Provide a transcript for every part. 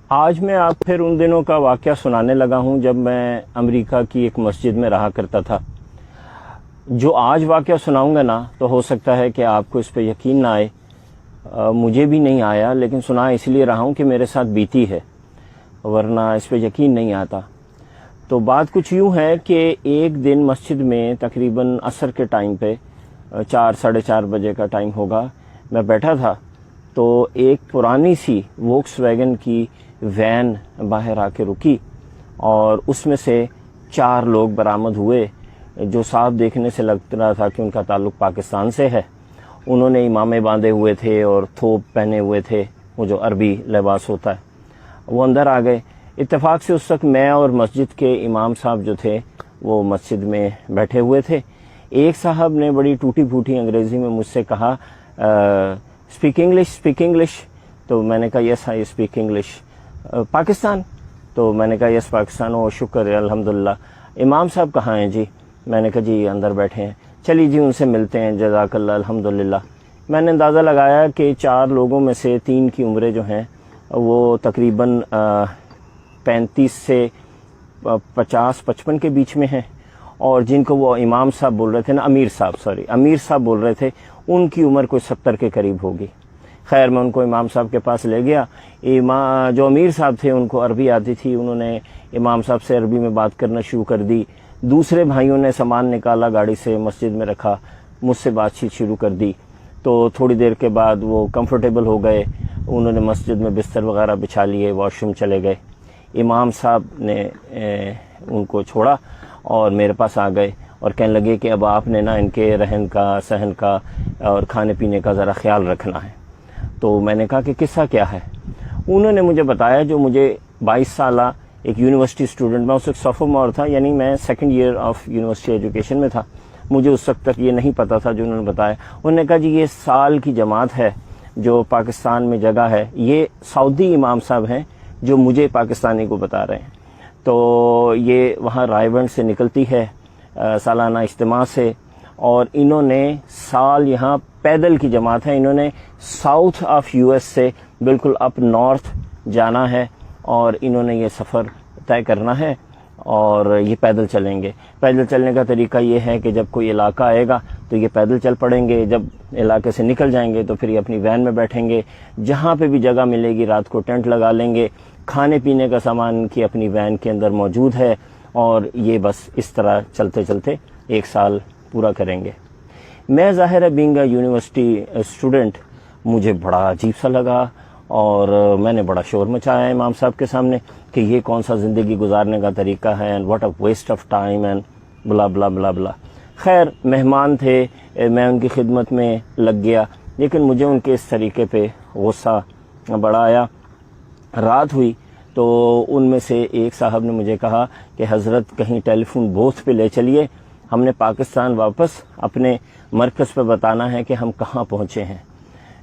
آج میں آپ پھر ان دنوں کا واقعہ سنانے لگا ہوں جب میں امریکہ کی ایک مسجد میں رہا کرتا تھا۔ جو آج واقعہ سناؤں گا نا تو ہو سکتا ہے کہ آپ کو اس پہ یقین نہ آئے، مجھے بھی نہیں آیا، لیکن سنا اس لیے رہا ہوں کہ میرے ساتھ بیتی ہے، ورنہ اس پہ یقین نہیں آتا۔ تو بات کچھ یوں ہے کہ ایک دن مسجد میں تقریباً عصر کے ٹائم پہ 4 – 4:30 کا ٹائم ہوگا، میں بیٹھا تھا تو ایک پرانی سی ووکس ویگن کی وین باہر آ کے رکی اور اس میں سے 4 لوگ برآمد ہوئے جو صاف دیکھنے سے لگ رہا تھا کہ ان کا تعلق پاکستان سے ہے۔ انہوں نے امامے باندھے ہوئے تھے اور تھوپ پہنے ہوئے تھے، وہ جو عربی لباس ہوتا ہے۔ وہ اندر آ گئے۔ اتفاق سے اس وقت میں اور مسجد کے امام صاحب جو تھے وہ مسجد میں بیٹھے ہوئے تھے۔ ایک صاحب نے بڑی ٹوٹی پھوٹی انگریزی میں مجھ سے کہا اسپیک انگلش، تو میں نے کہا یس آئی اسپیک انگلش۔ پاکستان؟ تو میں نے کہا یس پاکستان۔ او شکر ہے، الحمدللہ۔ امام صاحب کہاں ہیں جی؟ میں نے کہا جی اندر بیٹھے ہیں۔ چلیے جی ان سے ملتے ہیں، جزاک اللہ، الحمدللہ۔ میں نے اندازہ لگایا کہ 4 لوگوں میں سے 3 کی عمریں جو ہیں وہ تقریباً 35 سے 50-55 کے بیچ میں ہیں، اور جن کو وہ امام صاحب بول رہے تھے نا، امیر صاحب بول رہے تھے، ان کی عمر کوئی 70 کے قریب ہوگی۔ خیر میں ان کو امام صاحب کے پاس لے گیا۔ جو امیر صاحب تھے ان کو عربی آتی تھی، انہوں نے امام صاحب سے عربی میں بات کرنا شروع کر دی۔ دوسرے بھائیوں نے سامان نکالا، گاڑی سے مسجد میں رکھا، مجھ سے بات چیت شروع کر دی۔ تو تھوڑی دیر کے بعد وہ کمفرٹیبل ہو گئے، انہوں نے مسجد میں بستر وغیرہ بچھا لیے، واش روم چلے گئے۔ امام صاحب نے ان کو چھوڑا اور میرے پاس آ گئے اور کہنے لگے کہ اب آپ نے نا ان کے رہن کا، سہن کا اور کھانے پینے کا ذرا خیال رکھنا ہے۔ تو میں نے کہا کہ قصہ کیا ہے؟ انہوں نے مجھے بتایا، جو مجھے 22 سالہ ایک یونیورسٹی اسٹوڈنٹ، میں اس وقت سوفومور تھا، یعنی میں 2nd year of university education میں تھا، مجھے اس وقت تک یہ نہیں پتا تھا جو انہوں نے بتایا۔ انہوں نے کہا جی یہ سال کی جماعت ہے جو پاکستان میں جگہ ہے، یہ سعودی امام صاحب ہیں جو مجھے پاکستانی کو بتا رہے ہیں۔ تو یہ وہاں رائے بند سے نکلتی ہے سالانہ اجتماع سے، اور انہوں نے سال یہاں پیدل کی جماعت ہے، انہوں نے ساؤتھ آف US سے بالکل اپ نارتھ جانا ہے، اور انہوں نے یہ سفر طے کرنا ہے اور یہ پیدل چلیں گے۔ پیدل چلنے کا طریقہ یہ ہے کہ جب کوئی علاقہ آئے گا تو یہ پیدل چل پڑیں گے، جب علاقے سے نکل جائیں گے تو پھر یہ اپنی وین میں بیٹھیں گے، جہاں پہ بھی جگہ ملے گی رات کو ٹینٹ لگا لیں گے، کھانے پینے کا سامان ان کی اپنی وین کے اندر موجود ہے، اور یہ بس اس طرح چلتے چلتے 1 سال پورا کریں گے۔ میں ظاہر ہے بینگ اے یونیورسٹی اسٹوڈنٹ، مجھے بڑا عجیب سا لگا، اور میں نے بڑا شور مچایا امام صاحب کے سامنے کہ یہ کون سا زندگی گزارنے کا طریقہ ہے، and what a waste of time and blah blah blah بلا۔ خیر مہمان تھے، میں ان کی خدمت میں لگ گیا، لیکن مجھے ان کے اس طریقے پہ غصہ بڑا آیا۔ رات ہوئی تو ان میں سے ایک صاحب نے مجھے کہا کہ حضرت کہیں ٹیلی فون بوتھ پہ لے چلیے، ہم نے پاکستان واپس اپنے مرکز پہ بتانا ہے کہ ہم کہاں پہنچے ہیں۔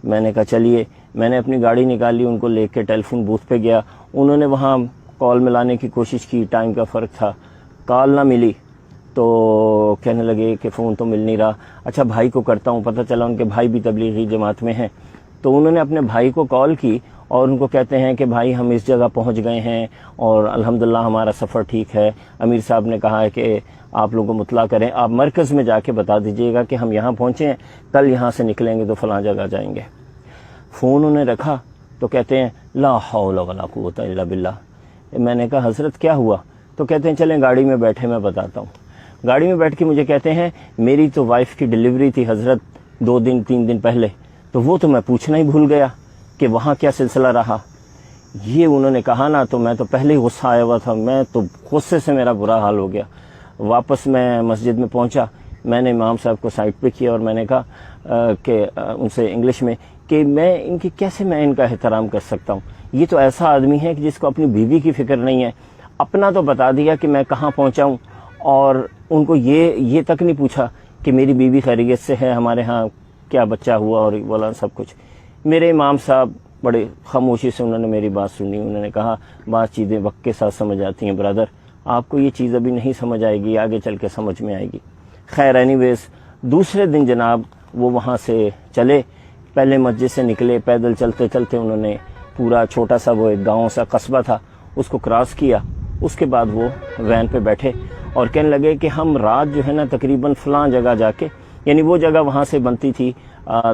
میں نے کہا چلیے، میں نے اپنی گاڑی نکالی، ان کو لے کے ٹیلی فون بوتھ پہ گیا۔ انہوں نے وہاں کال ملانے کی کوشش کی، ٹائم کا فرق تھا، کال نہ ملی، تو کہنے لگے کہ فون تو مل نہیں رہا۔ اچھا بھائی کو کرتا ہوں، پتہ چلا ان کے بھائی بھی تبلیغی جماعت میں ہیں۔ تو انہوں نے اپنے بھائی کو کال کی اور ان کو کہتے ہیں کہ بھائی ہم اس جگہ پہنچ گئے ہیں اور الحمدللہ ہمارا سفر ٹھیک ہے، امیر صاحب نے کہا ہے کہ آپ لوگوں کو مطلع کریں، آپ مرکز میں جا کے بتا دیجئے گا کہ ہم یہاں پہنچے ہیں، کل یہاں سے نکلیں گے تو فلاں جگہ جائیں گے۔ فون انہیں رکھا تو کہتے ہیں لا حول ولا قوت الا باللہ۔ میں نے کہا حضرت کیا ہوا؟ تو کہتے ہیں چلیں گاڑی میں بیٹھے، میں بتاتا ہوں۔ گاڑی میں بیٹھ کے مجھے کہتے ہیں میری تو وائف کی ڈیلیوری تھی حضرت 2-3 دن پہلے، تو وہ تو میں پوچھنا ہی بھول گیا کہ وہاں کیا سلسلہ رہا۔ یہ انہوں نے کہا نا تو میں تو پہلے ہی غصہ آیا ہوا تھا، میں تو غصے سے میرا برا حال ہو گیا۔ واپس میں مسجد میں پہنچا، میں نے امام صاحب کو سائڈ پہ کیا اور میں نے کہا کہ ان سے انگلش میں کہ کیسے میں ان کا احترام کر سکتا ہوں؟ یہ تو ایسا آدمی ہے کہ جس کو اپنی بیوی کی فکر نہیں ہے، اپنا تو بتا دیا کہ میں کہاں پہنچا ہوں، اور ان کو یہ تک نہیں پوچھا کہ میری بیوی خیریت سے ہے، ہمارے ہاں کیا بچہ ہوا اور بولا سب کچھ۔ میرے امام صاحب بڑے خاموشی سے انہوں نے میری بات سنی، انہوں نے کہا بعض چیزیں وقت کے ساتھ سمجھ آتی ہیں برادر، آپ کو یہ چیز ابھی نہیں سمجھ آئے گی، آگے چل کے سمجھ میں آئے گی۔ خیر اینی ویز دوسرے دن جناب وہ وہاں سے چلے، پہلے مسجد سے نکلے، پیدل چلتے چلتے انہوں نے پورا چھوٹا سا وہ ایک گاؤں سا قصبہ تھا، اس کو کراس کیا. اس کے بعد وہ وین پہ بیٹھے اور کہنے لگے کہ ہم رات جو ہے نا تقریباً فلاں جگہ جا کے، یعنی وہ جگہ وہاں سے بنتی تھی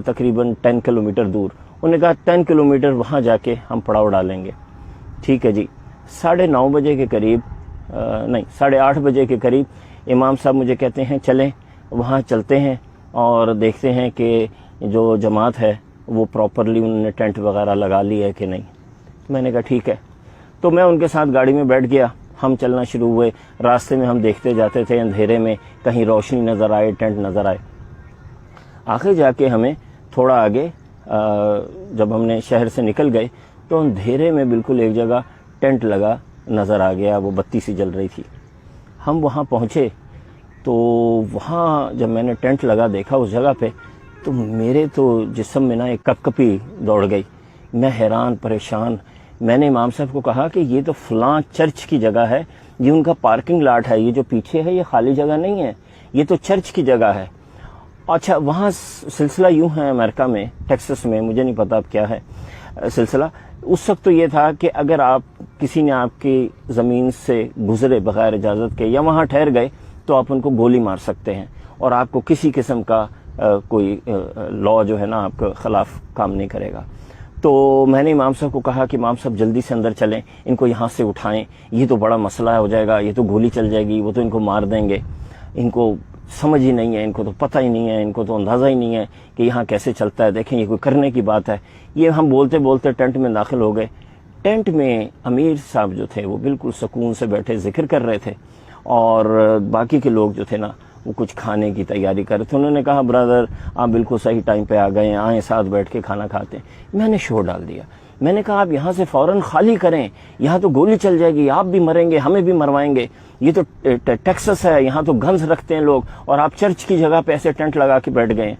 تقریباً 10 کلومیٹر دور. انہوں نے کہا 10 کلومیٹر وہاں جا کے ہم پڑاؤ ڈالیں گے. ٹھیک ہے جی. 9:30 بجے کے قریب، نہیں 8:30 بجے کے قریب امام صاحب مجھے کہتے ہیں چلیں وہاں چلتے ہیں اور دیکھتے ہیں کہ جو جماعت ہے وہ پراپرلی انہوں نے ٹینٹ وغیرہ لگا لی ہے کہ نہیں. میں نے کہا ٹھیک ہے. تو میں ان کے ساتھ گاڑی میں بیٹھ گیا. ہم چلنا شروع ہوئے. راستے میں ہم دیکھتے جاتے تھے اندھیرے میں، کہیں روشنی نظر آئے، ٹینٹ نظر آئے. آخر جا کے ہمیں تھوڑا آگے جب ہم نے شہر سے نکل گئے تو اندھیرے میں بالکل ایک جگہ ٹینٹ لگا نظر آ گیا، وہ بتی سی جل رہی تھی. ہم وہاں پہنچے تو وہاں جب میں نے ٹینٹ لگا دیکھا اس جگہ پہ تو میرے تو جسم میں نا ایک کپ کپی دوڑ گئی. میں حیران پریشان. میں نے امام صاحب کو کہا کہ یہ تو فلاں چرچ کی جگہ ہے، یہ ان کا پارکنگ لاٹ ہے، یہ جو پیچھے ہے یہ خالی جگہ نہیں ہے، یہ تو چرچ کی جگہ ہے. اچھا وہاں سلسلہ یوں ہے امریکہ میں، ٹیکسس میں، مجھے نہیں پتا اب کیا ہے سلسلہ. اس وقت تو یہ تھا کہ اگر آپ کسی نے آپ کی زمین سے گزرے بغیر اجازت کے یا وہاں ٹھہر گئے تو آپ ان کو گولی مار سکتے ہیں اور آپ کو کسی قسم کا کوئی لا جو ہے نا آپ کے خلاف کام نہیں کرے گا. تو میں نے امام صاحب کو کہا کہ امام صاحب جلدی سے اندر چلیں، ان کو یہاں سے اٹھائیں، یہ تو بڑا مسئلہ ہو جائے گا، یہ تو گولی چل جائے گی، وہ تو ان کو مار دیں گے. ان کو سمجھ ہی نہیں ہے، ان کو تو پتہ ہی نہیں ہے، ان کو تو اندازہ ہی نہیں ہے کہ یہاں کیسے چلتا ہے. دیکھیں یہ کوئی کرنے کی بات ہے. یہ ہم بولتے بولتے ٹینٹ میں داخل ہو گئے. ٹینٹ میں امیر صاحب جو تھے وہ بالکل سکون سے بیٹھے ذکر کر رہے تھے اور باقی کے لوگ جو تھے نا وہ کچھ کھانے کی تیاری کر رہے تھے. انہوں نے کہا برادر آپ بالکل صحیح ٹائم پہ آ گئے ہیں، آئیں ساتھ بیٹھ کے کھانا کھاتے ہیں. میں نے شور ڈال دیا. میں نے کہا آپ یہاں سے فوراً خالی کریں، یہاں تو گولی چل جائے گی، آپ بھی مریں گے، ہمیں بھی مروائیں گے. یہ تو ٹیکسس ہے، یہاں تو گنز رکھتے ہیں لوگ اور آپ چرچ کی جگہ پہ ایسے ٹینٹ لگا کے بیٹھ گئے.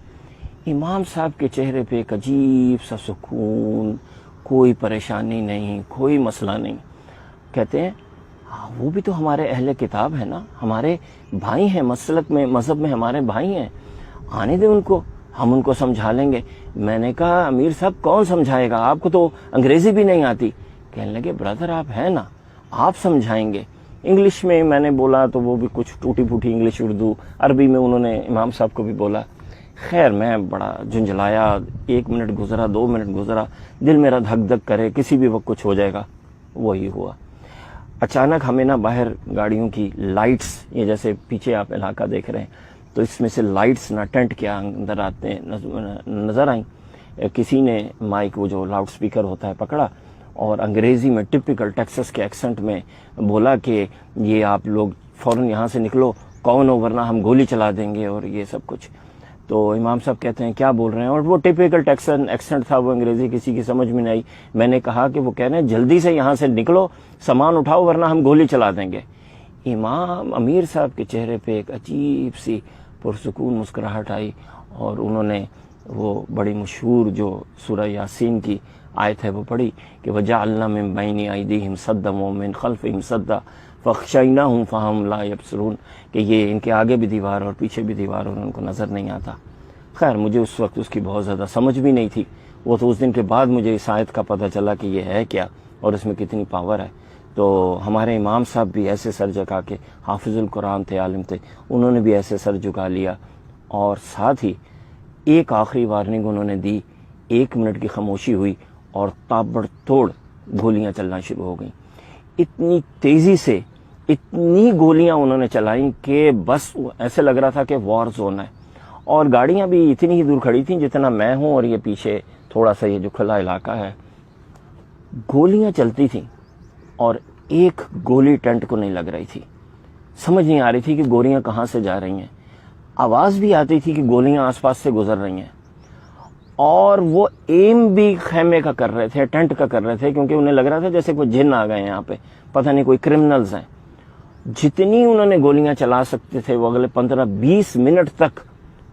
امام صاحب کے چہرے پہ ایک عجیب سا سکون، کوئی پریشانی نہیں، کوئی مسئلہ نہیں. کہتے ہیں وہ بھی تو ہمارے اہل کتاب ہے نا، ہمارے بھائی ہیں، مسلک میں مذہب میں ہمارے بھائی ہیں، آنے دیں ان کو، ہم ان کو سمجھا لیں گے. میں نے کہا امیر صاحب کون سمجھائے گا، آپ کو تو انگریزی بھی نہیں آتی. کہنے لگے برادر آپ ہیں نا، آپ سمجھائیں گے. انگلش میں میں نے بولا تو وہ بھی کچھ ٹوٹی پھوٹی انگلش، اردو عربی میں انہوں نے امام صاحب کو بھی بولا. خیر میں بڑا جھنجھلایا. 1 منٹ گزرا، 2 منٹ گزرا، دل میرا دھک دھک کرے کسی بھی وقت کچھ ہو جائے گا. وہی ہوا. اچانک ہمیں نا باہر گاڑیوں کی لائٹس، یہ جیسے پیچھے آپ علاقہ دیکھ رہے ہیں تو اس میں سے لائٹس نا ٹینٹ کے اندر آتے نظر آئیں. کسی نے مائک وہ جو لاؤڈ سپیکر ہوتا ہے پکڑا اور انگریزی میں ٹپیکل ٹیکسس کے ایکسنٹ میں بولا کہ یہ آپ لوگ فوراً یہاں سے نکلو، کون ہو ورنہ ہم گولی چلا دیں گے اور یہ سب کچھ. تو امام صاحب کہتے ہیں کیا بول رہے ہیں، اور وہ ٹپیکل ٹیکسن ایکسنٹ تھا، وہ انگریزی کسی کی سمجھ میں نہیں آئی. میں نے کہا کہ وہ کہہ رہے ہیں جلدی سے یہاں سے نکلو، سامان اٹھاؤ ورنہ ہم گولی چلا دیں گے. امام امیر صاحب کے چہرے پہ ایک عجیب سی پرسکون مسکراہٹ آئی اور انہوں نے وہ بڑی مشہور جو سورہ یاسین کی آیت ہے وہ پڑھی کہ وَجَعَلْنَا مِن بَيْنِ أَيْدِيهِمْ سَدًّا وَمِن خَلْفِهِمْ سَدًّا فَأَغْشَيْنَاهُمْ فَهُمْ لَا يَبْصِرُونَ، کہ یہ ان کے آگے بھی دیوار اور پیچھے بھی دیوار اور ان کو نظر نہیں آتا. خیر مجھے اس وقت اس کی بہت زیادہ سمجھ بھی نہیں تھی. وہ تو اس دن کے بعد مجھے اس آیت کا پتہ چلا کہ یہ ہے کیا اور اس میں کتنی پاور ہے. تو ہمارے امام صاحب بھی ایسے سر جھکا کے، حافظ القرآن تھے، عالم تھے، انہوں نے بھی ایسے سر جھکا لیا اور ساتھ ہی ایک آخری وارننگ انہوں نے دی. 1 منٹ کی خاموشی ہوئی اور تابڑ توڑ گولیاں چلنا شروع ہو گئیں. اتنی تیزی سے اتنی گولیاں انہوں نے چلائیں کہ بس ایسے لگ رہا تھا کہ وار زون ہے. اور گاڑیاں بھی اتنی ہی دور کھڑی تھیں جتنا میں ہوں اور یہ پیچھے تھوڑا سا یہ جو کھلا علاقہ ہے. گولیاں چلتی تھیں اور ایک گولی ٹینٹ کو نہیں لگ رہی تھی. سمجھ نہیں آ رہی تھی کہ گولیاں کہاں سے جا رہی ہیں. آواز بھی آتی تھی کہ گولیاں آس پاس سے گزر رہی ہیں اور وہ ایم بھی خیمے کا کر رہے تھے، ٹینٹ کا کر رہے تھے، کیونکہ انہیں لگ رہا تھا جیسے کوئی جن آ گئے ہیں یہاں پہ، پتہ نہیں کوئی کرمنلز ہیں. جتنی انہوں نے گولیاں چلا سکتے تھے وہ اگلے 15-20 منٹ تک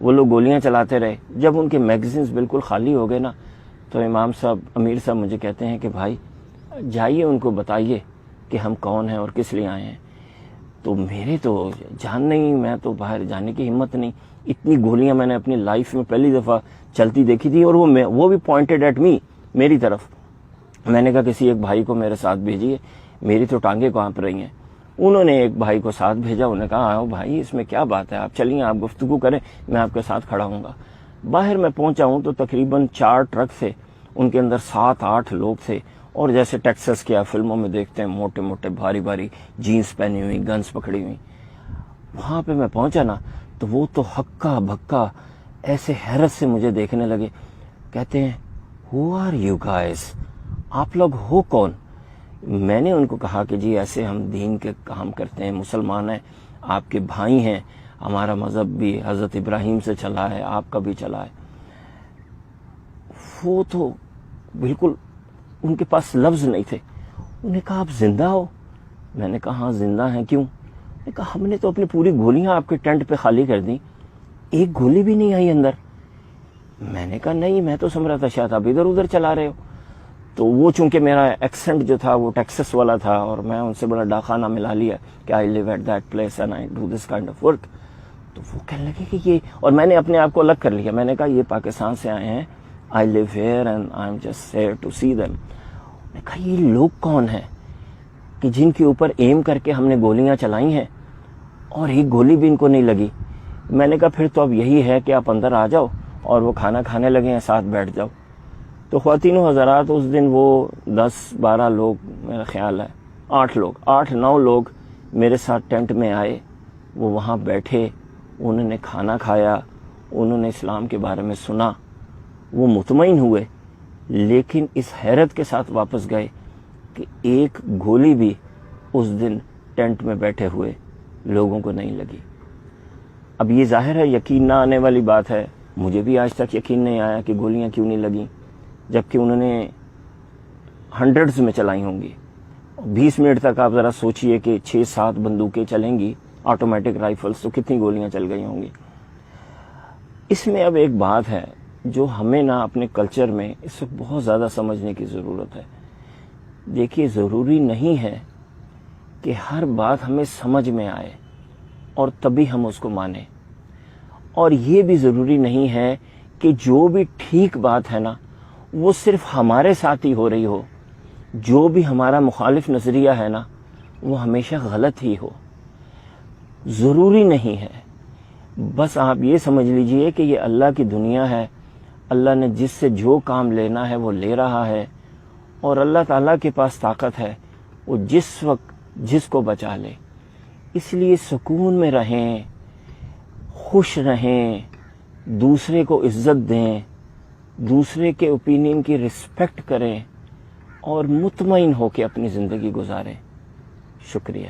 وہ لوگ گولیاں چلاتے رہے. جب ان کے میگزینز بالکل خالی ہو گئے نا تو امام صاحب امیر صاحب مجھے کہتے ہیں کہ بھائی جائیے ان کو بتائیے کہ ہم کون ہیں اور کس لیے آئے ہیں. تو میرے تو جان نہیں، میں تو باہر جانے کی ہمت نہیں. اتنی گولیاں میں نے اپنی لائف میں پہلی دفعہ چلتی دیکھی تھی اور وہ بھی پوائنٹڈ ایٹ می، میری طرف. میں نے کہا کسی ایک بھائی کو میرے ساتھ بھیجیے، میری تو ٹانگیں کانپ رہی ہیں۔ انہوں نے ایک بھائی کو ساتھ بھیجا، انہوں نے کہا آؤ بھائی اس میں کیا بات ہے، آپ چلیے آپ گفتگو کریں، میں آپ کے ساتھ کھڑا ہوں گا۔ باہر میں پہنچا ہوں تو تقریباً 4 ٹرک تھے، ان کے اندر 7-8 لوگ تھے، اور جیسے ٹیکسس کے فلموں میں دیکھتے ہیں موٹے موٹے بھاری بھاری جینس پہنی ہوئی، گنز پکڑی ہوئی۔ وہاں پہ میں پہنچا نا تو وہ تو ہکا بھکا ایسے حیرت سے مجھے دیکھنے لگے، کہتے ہیں ہو آر یو گائز، آپ لوگ ہو کون؟ میں نے ان کو کہا کہ جی ایسے ہم دین کے کام کرتے ہیں، مسلمان ہیں، آپ کے بھائی ہیں، ہمارا مذہب بھی حضرت ابراہیم سے چلا ہے، آپ کا بھی چلا ہے۔ وہ تو بالکل ان کے پاس لفظ نہیں تھے۔ انہوں نے کہا آپ زندہ ہو؟ میں نے کہا ہاں زندہ ہیں، کیوں؟ انہوں نے کہا ہم نے تو اپنی پوری گولیاں آپ کے ٹینٹ پہ خالی کر دیں، ایک گولی بھی نہیں آئی اندر۔ میں نے کہا نہیں، میں تو سمجھ رہا تھا شاید آپ ادھر ادھر چلا رہے ہو۔ تو وہ چونکہ میرا ایکسنٹ جو تھا وہ ٹیکسس والا تھا، اور میں ان سے بڑا ڈاکانہ ملا لیا کہ I live at that place and I do this kind of work. تو وہ کہنے لگے کہ یہ، اور میں نے اپنے آپ کو الگ کر لیا، میں نے کہا یہ پاکستان سے آئے ہیں، I live here and I am just here to see them. میں نے کہا یہ لوگ کون ہیں کہ جن کے اوپر ایم کر کے ہم نے گولیاں چلائی ہیں اور ایک گولی بھی ان کو نہیں لگی؟ میں نے کہا پھر تو اب یہی ہے کہ آپ اندر آ جاؤ اور وہ کھانا کھانے لگے ہیں، ساتھ بیٹھ جاؤ۔ تو خواتین و حضرات اس دن وہ 10-12 لوگ، میرا خیال ہے 8-9 لوگ میرے ساتھ ٹینٹ میں آئے، وہ وہاں بیٹھے، انہوں نے کھانا کھایا، انہوں نے اسلام کے بارے میں سنا، وہ مطمئن ہوئے، لیکن اس حیرت کے ساتھ واپس گئے کہ ایک گولی بھی اس دن ٹینٹ میں بیٹھے ہوئے لوگوں کو نہیں لگی۔ اب یہ ظاہر ہے یقین نہ آنے والی بات ہے، مجھے بھی آج تک یقین نہیں آیا کہ گولیاں کیوں نہیں لگیں، جبکہ انہوں نے ہنڈریڈز میں چلائی ہوں گی۔ 20 منٹ تک آپ ذرا سوچئے کہ 6-7 بندوقیں چلیں گی آٹومیٹک رائفلز، تو کتنی گولیاں چل گئی ہوں گی۔ اس میں اب ایک بات ہے جو ہمیں نا اپنے کلچر میں اس وقت بہت زیادہ سمجھنے کی ضرورت ہے۔ دیکھیے ضروری نہیں ہے کہ ہر بات ہمیں سمجھ میں آئے اور تبھی ہم اس کو مانیں، اور یہ بھی ضروری نہیں ہے کہ جو بھی ٹھیک بات ہے نا وہ صرف ہمارے ساتھ ہی ہو رہی ہو، جو بھی ہمارا مخالف نظریہ ہے نا وہ ہمیشہ غلط ہی ہو۔ ضروری نہیں ہے، بس آپ یہ سمجھ لیجئے کہ یہ اللہ کی دنیا ہے، اللہ نے جس سے جو کام لینا ہے وہ لے رہا ہے، اور اللہ تعالیٰ کے پاس طاقت ہے، وہ جس وقت جس کو بچا لے۔ اس لیے سکون میں رہیں، خوش رہیں، دوسرے کو عزت دیں، دوسرے کے اوپینین کی رسپیکٹ کریں، اور مطمئن ہو کے اپنی زندگی گزاریں۔ شکریہ۔